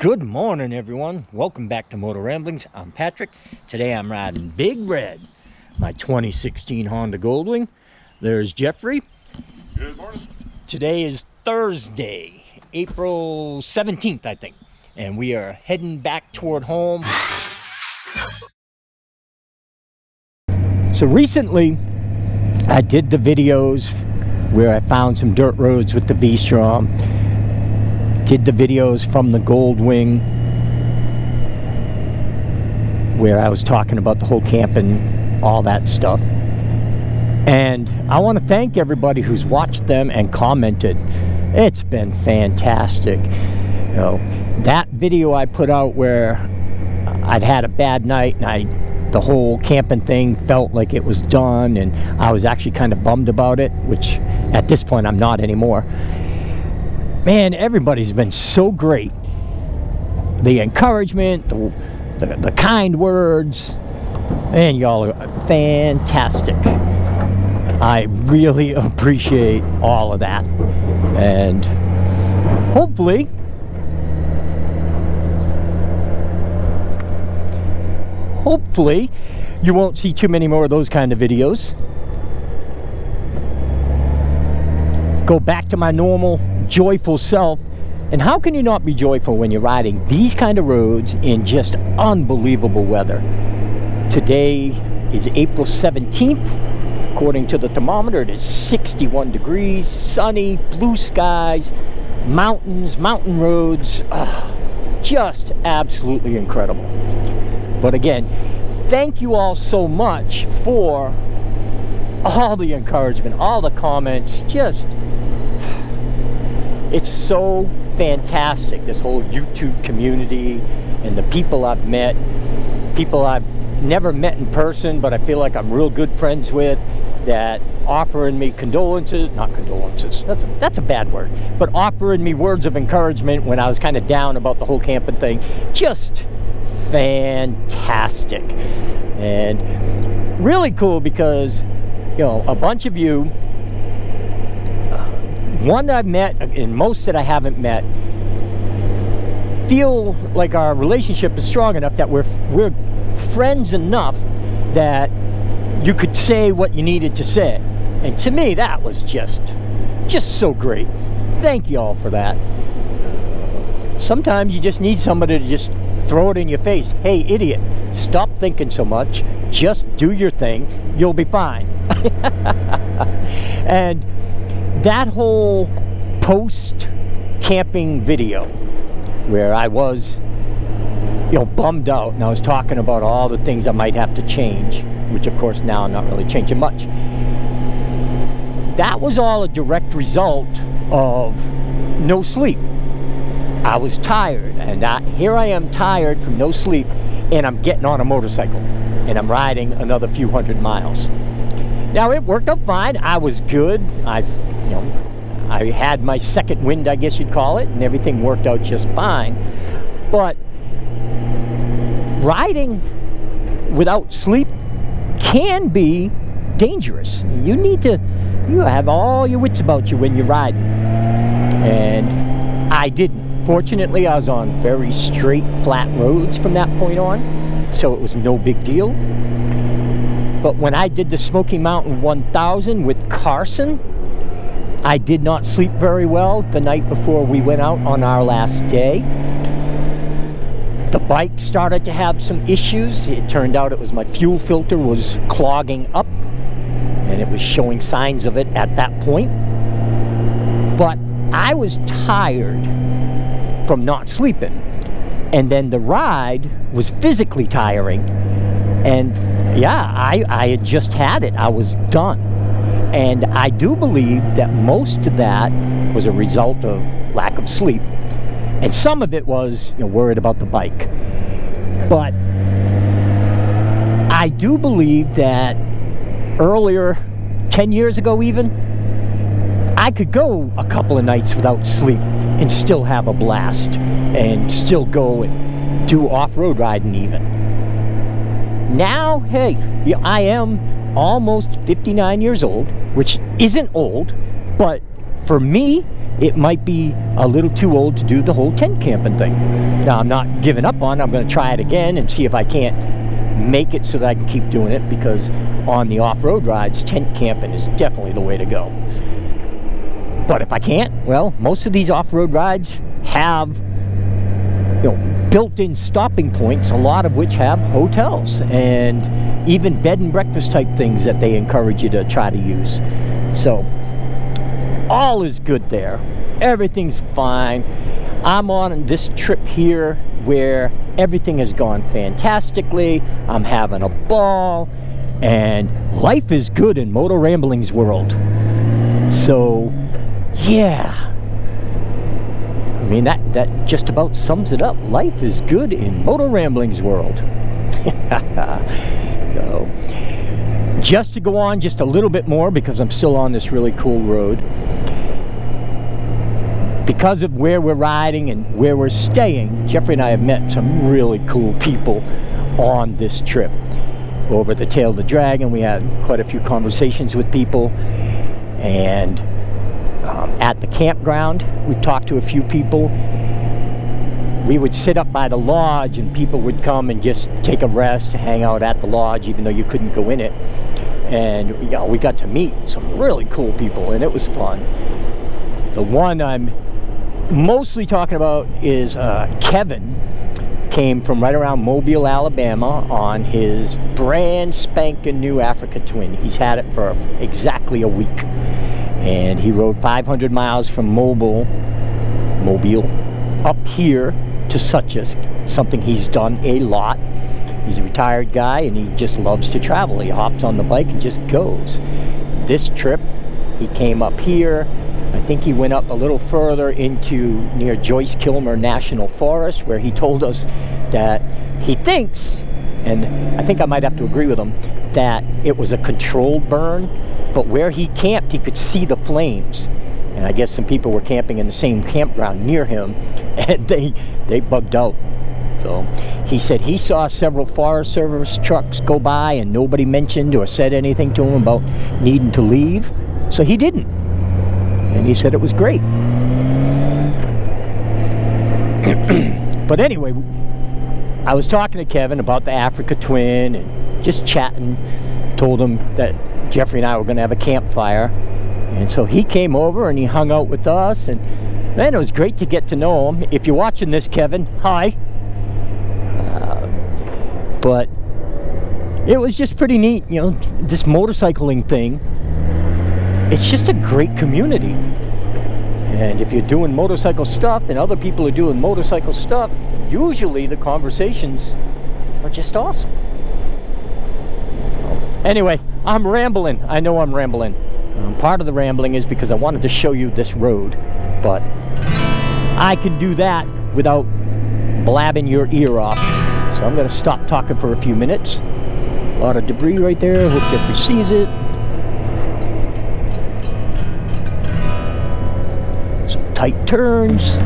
Good morning, everyone. Welcome back to Motoramblings. I'm Patrick. Today I'm riding Big Red, my 2016 Honda Goldwing. There's Geoffrey. Good morning. Today is Thursday, April 17th, I think. And we are heading back toward home. So recently, I did the videos where I found some dirt roads with the VStrom. Did the videos from the Goldwing where I was talking about the whole camping, all that stuff. And I want to thank everybody who's watched them and commented. It's been fantastic. You know, that video I put out where I'd had a bad night and the whole camping thing felt like it was done, and I was actually kind of bummed about it, which at this point I'm not anymore. Man, everybody's been so great. The encouragement, the kind words, man, y'all are fantastic. I really appreciate all of that. And hopefully, you won't see too many more of those kind of videos. Go back to my normal joyful self. And how can you not be joyful when you're riding these kind of roads in just unbelievable weather? Today is April 17th. According to the thermometer, it is 61 degrees, sunny, blue skies, mountains, mountain roads. Just absolutely incredible. But again, thank you all so much for all the encouragement, all the comments. It's so fantastic, this whole YouTube community and the people I've met, people I've never met in person, but I feel like I'm real good friends with, that offering me not condolences, that's a bad word, but offering me words of encouragement when I was kind of down about the whole camping thing. Just fantastic. And really cool because, you know, a bunch of you, one that I've met and most that I haven't met, feel like our relationship is strong enough that we're friends enough that you could say what you needed to say. And to me, that was just so great. Thank you all for that. Sometimes you just need somebody to just throw it in your face. Hey, idiot, stop thinking so much. Just do your thing. You'll be fine. And that whole post-camping video where I was, you know, bummed out and I was talking about all the things I might have to change, which of course now I'm not really changing much. That was all a direct result of no sleep. I was tired, and here I am tired from no sleep, and I'm getting on a motorcycle and I'm riding another few hundred miles. Now it worked out fine. I was good. I had my second wind, I guess you'd call it, and everything worked out just fine. But riding without sleep can be dangerous. You have all your wits about you when you're riding. And I didn't. Fortunately, I was on very straight, flat roads from that point on, so it was no big deal. But when I did the Smoky Mountain 1000 with Carson, I did not sleep very well the night before we went out on our last day. The bike started to have some issues. It turned out it was my fuel filter was clogging up, and it was showing signs of it at that point. But I was tired from not sleeping, and then the ride was physically tiring. And yeah, I had just had it. I was done. And I do believe that most of that was a result of lack of sleep. And some of it was, you know, worried about the bike. But I do believe that earlier, 10 years ago even, I could go a couple of nights without sleep and still have a blast and still go and do off-road riding even. Now, hey, I am almost 59 years old, which isn't old, but for me, it might be a little too old to do the whole tent camping thing. Now, I'm not giving up on it. I'm going to try it again and see if I can't make it so that I can keep doing it, because on the off-road rides, tent camping is definitely the way to go. But if I can't, well, most of these off-road rides have, you know, built-in stopping points, a lot of which have hotels and even bed and breakfast type things that they encourage you to try to use. So all is good there. Everything's fine. I'm on this trip here where everything has gone fantastically. I'm having a ball, and life is good in Motoramblings world. So yeah, I mean, that just about sums it up. Life is good in Motoramblings world. So, just to go on just a little bit more, because I'm still on this really cool road, because of where we're riding and where we're staying, Geoffrey and I have met some really cool people on this trip. Over the Tail of the Dragon, we had quite a few conversations with people, and at the campground, we talked to a few people. We would sit up by the lodge, and people would come and just take a rest, hang out at the lodge, even though you couldn't go in it. And you know, we got to meet some really cool people, and it was fun. The one I'm mostly talking about is Kevin. Came from right around Mobile, Alabama on his brand spanking new Africa Twin. He's had it for exactly a week. And he rode 500 miles from Mobile up here to Suchess, something he's done a lot. He's a retired guy, and he just loves to travel. He hops on the bike and just goes. This trip, he came up here. I think he went up a little further into near Joyce Kilmer National Forest, where he told us that he thinks, and I think I might have to agree with him, that it was a controlled burn, but where he camped, he could see the flames. And I guess some people were camping in the same campground near him, and they bugged out. So he said he saw several Forest Service trucks go by, and nobody mentioned or said anything to him about needing to leave, so he didn't. And he said it was great. But anyway, I was talking to Kevin about the Africa Twin and just chatting. Told him that Geoffrey and I were going to have a campfire. And so he came over and he hung out with us. And man, it was great to get to know him. If you're watching this, Kevin, hi. But it was just pretty neat, you know, this motorcycling thing. It's just a great community. And if you're doing motorcycle stuff and other people are doing motorcycle stuff, usually the conversations are just awesome. Anyway, I'm rambling. I know I'm rambling. Part of the rambling is because I wanted to show you this road, but I can do that without blabbing your ear off. So I'm going to stop talking for a few minutes. A lot of debris right there. Hope Geoffrey sees it. Tight turns.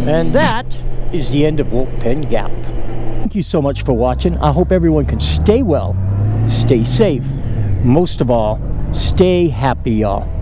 And that is the end of Wolfpen Gap. Thank you so much for watching. I hope everyone can stay well, stay safe, most of all, stay happy, y'all.